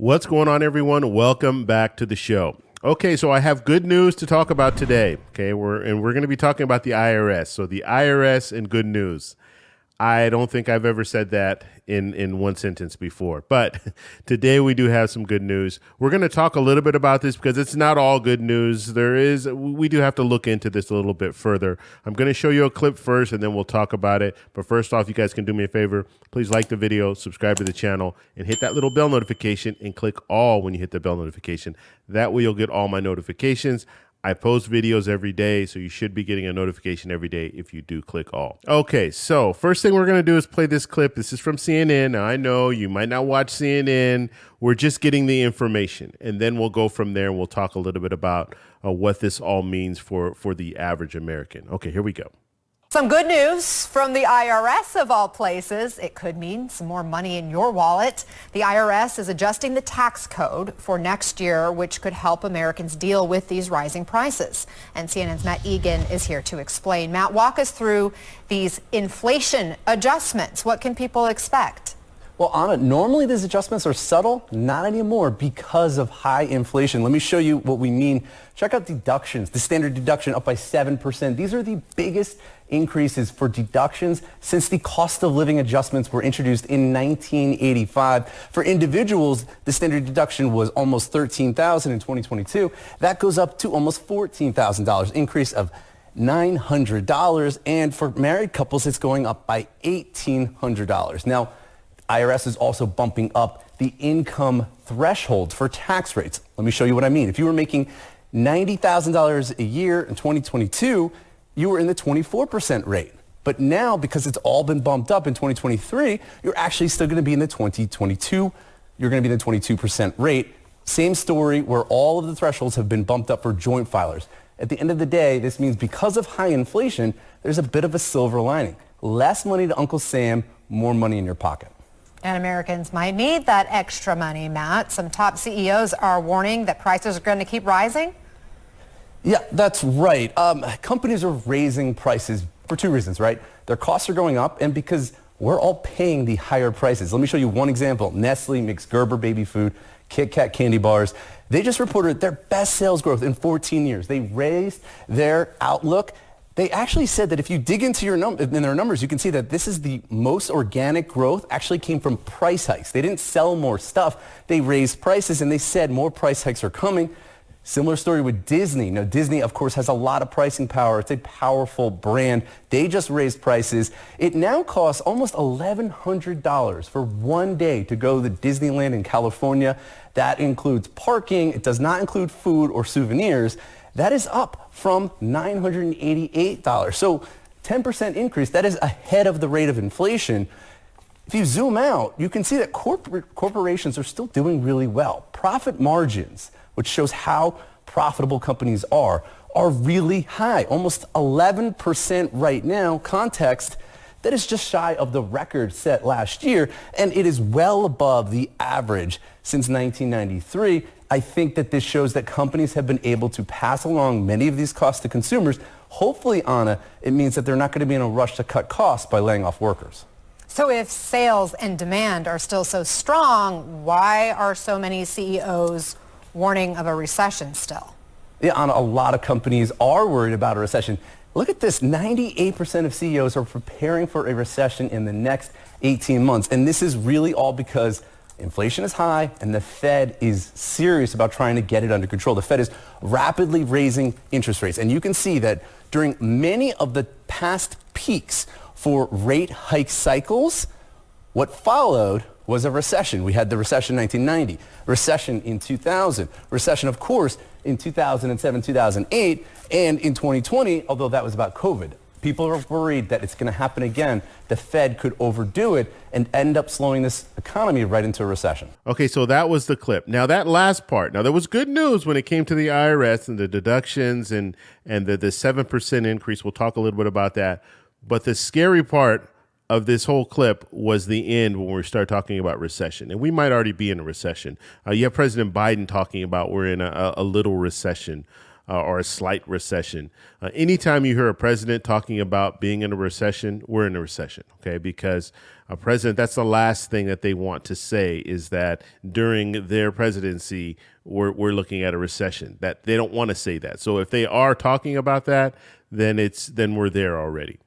What's going on, everyone? Welcome back to the show. Okay, so I have good news to talk about today. Okay, we're going to be talking about the IRS. So the IRS and good news. I don't think I've ever said that in one sentence before, but today we do have some good news. We're going to talk a little bit about this because it's not all good news. We do have to look into this a little bit further. I'm going to show you a clip first and then we'll talk about it. But first off, you guys can do me a favor. Please like the video, subscribe to the channel, and hit that little bell notification and click all when you hit the bell notification. That way you'll get all my notifications. I post videos every day, so you should be getting a notification every day if you do click all. Okay, so first thing we're going to do is play this clip. This is from CNN. Now, I know you might not watch CNN. We're just getting the information, and then we'll go from there and we'll talk a little bit about what this all means for the average American. Okay, here we go. Some good news from the IRS of all places. It could mean some more money in your wallet. The IRS is adjusting the tax code for next year, which could help Americans deal with these rising prices. And CNN's Matt Egan is here to explain. Matt, walk us through these inflation adjustments. What can people expect? Well, Anna, normally these adjustments are subtle, not anymore because of high inflation. Let me show you what we mean. Check out deductions. The standard deduction up by 7%. These are the biggest increases for deductions since the cost of living adjustments were introduced in 1985. For individuals, the standard deduction was almost $13,000 in 2022. That goes up to almost $14,000, increase of $900. And for married couples, it's going up by $1,800. Now, IRS is also bumping up the income threshold for tax rates. Let me show you what I mean. If you were making $90,000 a year in 2022, you were in the 24% rate. But now, because it's all been bumped up in 2023, you're actually still going to be in the 2022. You're going to be in the 22% rate. Same story where all of the thresholds have been bumped up for joint filers. At the end of the day, this means because of high inflation, there's a bit of a silver lining. Less money to Uncle Sam, more money in your pocket. And Americans might need that extra money, Matt. Some top CEOs are warning that prices are going to keep rising. Yeah, that's right. Companies are raising prices for two reasons, right? Their costs are going up and because we're all paying the higher prices. Let me show you one example. Nestle makes Gerber baby food, Kit Kat candy bars. They just reported their best sales growth in 14 years. They raised their outlook. They actually said that if you dig into their numbers, you can see that this is the most organic growth actually came from price hikes. They didn't sell more stuff. They raised prices and they said more price hikes are coming. Similar story with Disney. Now, Disney, of course, has a lot of pricing power. It's a powerful brand. They just raised prices. It now costs almost $1,100 for one day to go to Disneyland in California. That includes parking. It does not include food or souvenirs. That is up from $988. So 10% increase, that is ahead of the rate of inflation. If you zoom out, you can see that corporations are still doing really well. Profit margins, which shows how profitable companies are really high, almost 11% right now. Context, that is just shy of the record set last year, and it is well above the average since 1993. I think that this shows that companies have been able to pass along many of these costs to consumers. Hopefully, Anna, it means that they're not going to be in a rush to cut costs by laying off workers. So if sales and demand are still so strong, why are so many CEOs warning of a recession still? Yeah, Anna, a lot of companies are worried about a recession. Look at this, 98% of CEOs are preparing for a recession in the next 18 months. And this is really all because inflation is high and the Fed is serious about trying to get it under control. The Fed is rapidly raising interest rates. And you can see that during many of the past peaks for rate hike cycles, what followed was a recession. We had the recession in 1990, recession in 2000, recession, of course, in 2007, 2008, and in 2020, although that was about COVID. People are worried that it's going to happen again. The Fed could overdo it and end up slowing this economy right into a recession. Okay, so that was the clip. Now, that last part. Now, there was good news when it came to the IRS and the deductions and the 7% increase. We'll talk a little bit about that. But the scary part of this whole clip was the end when we start talking about recession. And we might already be in a recession. You have President Biden talking about we're in a little recession. or a slight recession. Anytime you hear a president talking about being in a recession, we're in a recession, okay? Because a president, that's the last thing that they want to say is that during their presidency, we're looking at a recession. That they don't want to say that. So if they are talking about that, then we're there already.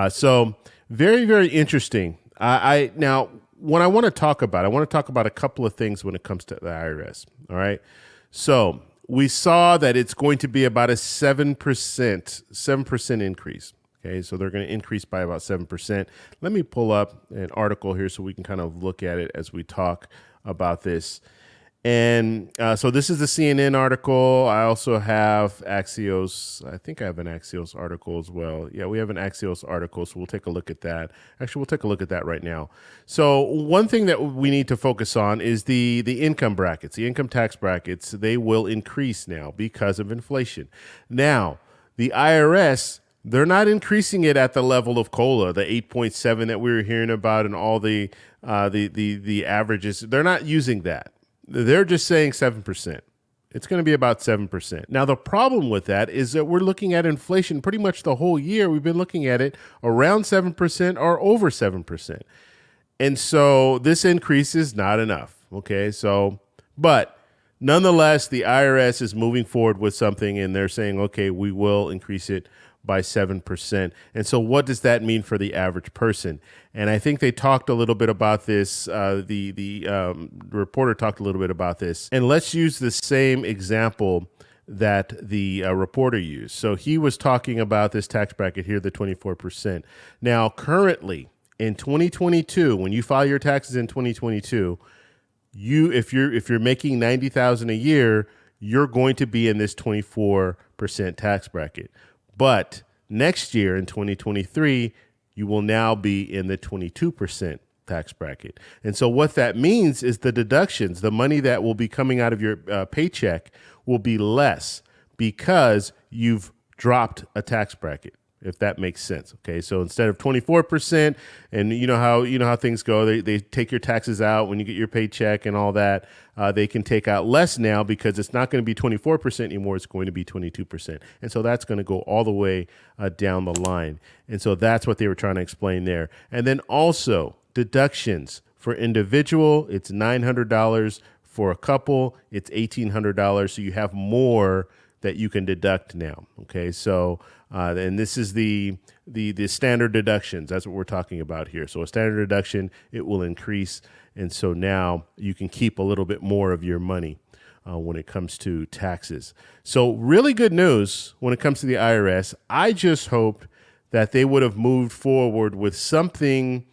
So very, very interesting. Now, what I want to talk about a couple of things when it comes to the IRS. All right. So we saw that it's going to be about a 7% increase. Okay. So they're going to increase by about 7%. Let me pull up an article here so we can kind of look at it as we talk about this. And so this is the CNN article. I also have Axios. I think I have an Axios article as well. Yeah, we have an Axios article, so we'll take a look at that. Actually, we'll take a look at that right now. So one thing that we need to focus on is the income brackets, the income tax brackets. They will increase now because of inflation. Now, the IRS, they're not increasing it at the level of COLA, the 8.7 that we were hearing about, and all the averages. They're not using that. They're just saying 7%. It's going to be about 7%. Now, the problem with that is that we're looking at inflation pretty much the whole year. We've been looking at it around 7% or over 7%. And so this increase is not enough. Okay. So, but nonetheless, the IRS is moving forward with something and they're saying, okay, we will increase it by 7%. And so what does that mean for the average person? And I think they talked a little bit about this. The reporter talked a little bit about this. And let's use the same example that the reporter used. So he was talking about this tax bracket here, the 24%. Now, currently in 2022, when you file your taxes in 2022, if you're making $90,000 a year, you're going to be in this 24% tax bracket. But next year in 2023, you will now be in the 22% tax bracket. And so what that means is the deductions, the money that will be coming out of your paycheck will be less because you've dropped a tax bracket, if that makes sense. Okay. So instead of 24%, and you know how things go, they take your taxes out when you get your paycheck and all that. They can take out less now because it's not going to be 24% anymore. It's going to be 22%. And so that's going to go all the way down the line. And so that's what they were trying to explain there. And then also deductions for individual, it's $900. For a couple, it's $1,800. So you have more that you can deduct now. Okay. So, and this is the standard deductions. That's what we're talking about here. So a standard deduction, it will increase. And so now you can keep a little bit more of your money when it comes to taxes. So really good news when it comes to the IRS. I just hoped that they would have moved forward with something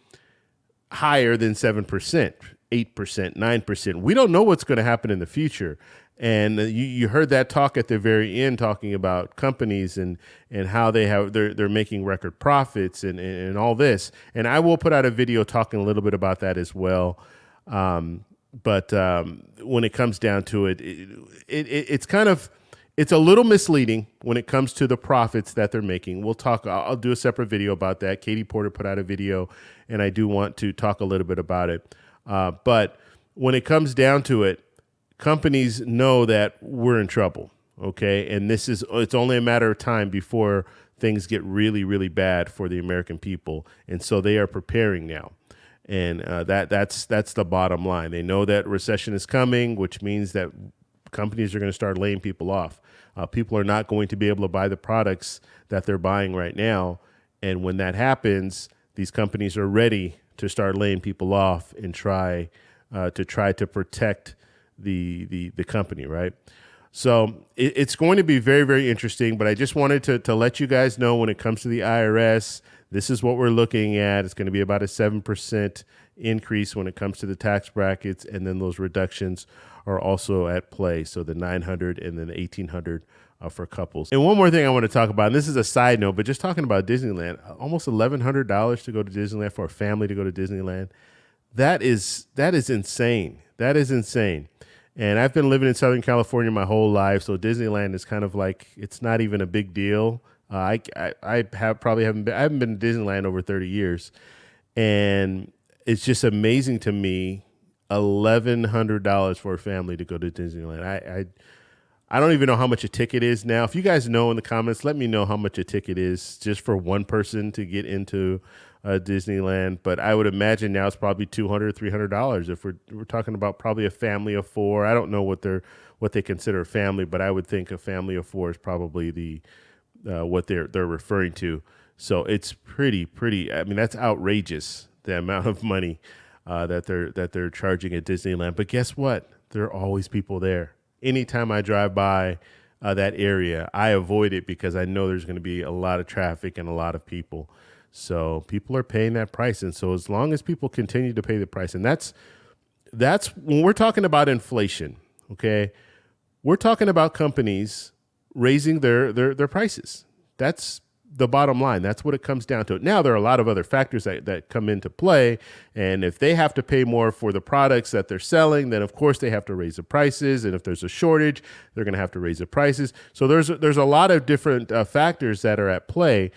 higher than 7%, 8%, 9%. We don't know what's going to happen in the future. And you heard that talk at the very end, talking about companies and how they're making record profits and all this. And I will put out a video talking a little bit about that as well. But when it comes down to it, it's a little misleading when it comes to the profits that they're making. We'll talk. I'll do a separate video about that. Katie Porter put out a video, and I do want to talk a little bit about it. But when it comes down to it, companies know that we're in trouble, okay? And it's only a matter of time before things get really, really bad for the American people. And so they are preparing now. And that's the bottom line. They know that recession is coming, which means that companies are going to start laying people off. People are not going to be able to buy the products that they're buying right now. And when that happens, these companies are ready to start laying people off and try to protect the company, right? So it's going to be very, very interesting, but I just wanted to let you guys know when it comes to the IRS, this is what we're looking at. It's going to be about a 7% increase when it comes to the tax brackets, and then those reductions are also at play. So the $900 and then the $1,800 for couples. And one more thing I want to talk about, and this is a side note, but just talking about Disneyland, almost $1,100 to go to Disneyland for a family to go to Disneyland. That is insane. That is insane. And I've been living in Southern California my whole life, so Disneyland is kind of like, it's not even a big deal. I haven't been to Disneyland over 30 years, and it's just amazing to me, $1,100 for a family to go to Disneyland. I don't even know how much a ticket is now. If you guys know in the comments, let me know how much a ticket is just for one person to get into Disneyland. But I would imagine now it's probably $200, $300 if we're talking about probably a family of four. I don't know what they consider a family, but I would think a family of four is probably the what they're referring to. So it's pretty. I mean, that's outrageous, the amount of money that they're charging at Disneyland. But guess what? There are always people there. Anytime I drive by that area, I avoid it because I know there's going to be a lot of traffic and a lot of people. So people are paying that price. And so as long as people continue to pay the price, and that's when we're talking about inflation, okay, we're talking about companies raising their prices. That's the bottom line. That's what it comes down to. Now, there are a lot of other factors that come into play. And if they have to pay more for the products that they're selling, then of course they have to raise the prices. And if there's a shortage, they're going to have to raise the prices. So there's a lot of different factors that are at play.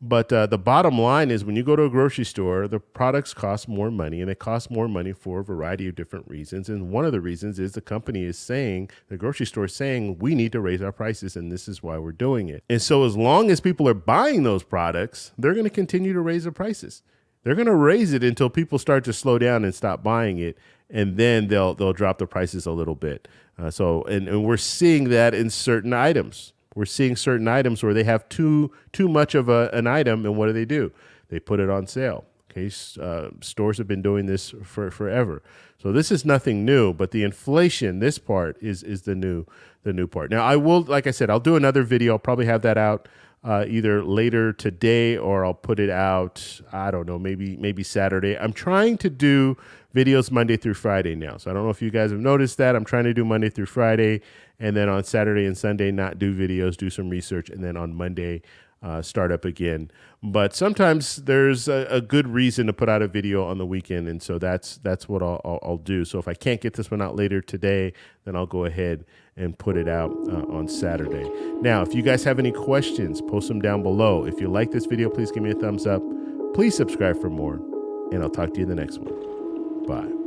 But the bottom line is when you go to a grocery store, the products cost more money, and they cost more money for a variety of different reasons. And one of the reasons is the company is saying, the grocery store is saying, we need to raise our prices, and this is why we're doing it. And so as long as people are buying those products, they're going to continue to raise the prices. They're going to raise it until people start to slow down and stop buying it, and then they'll drop the prices a little bit. And we're seeing that in certain items. We're seeing certain items where they have too much of an item, and what do? They put it on sale. Okay, stores have been doing this for forever. So this is nothing new, but the inflation, this part is the new part. Now I will, like I said, I'll do another video. I'll probably have that out either later today, or I'll put it out, I don't know, maybe Saturday. I'm trying to do videos Monday through Friday now. So I don't know if you guys have noticed that. I'm trying to do Monday through Friday, and then on Saturday and Sunday not do videos, do some research, and then on Monday start up again. But sometimes there's a good reason to put out a video on the weekend, and so that's what I'll do. So if I can't get this one out later today, then I'll go ahead and put it out on Saturday. Now, if you guys have any questions, post them down below. If you like this video, please give me a thumbs up. Please subscribe for more, and I'll talk to you in the next one. Bye.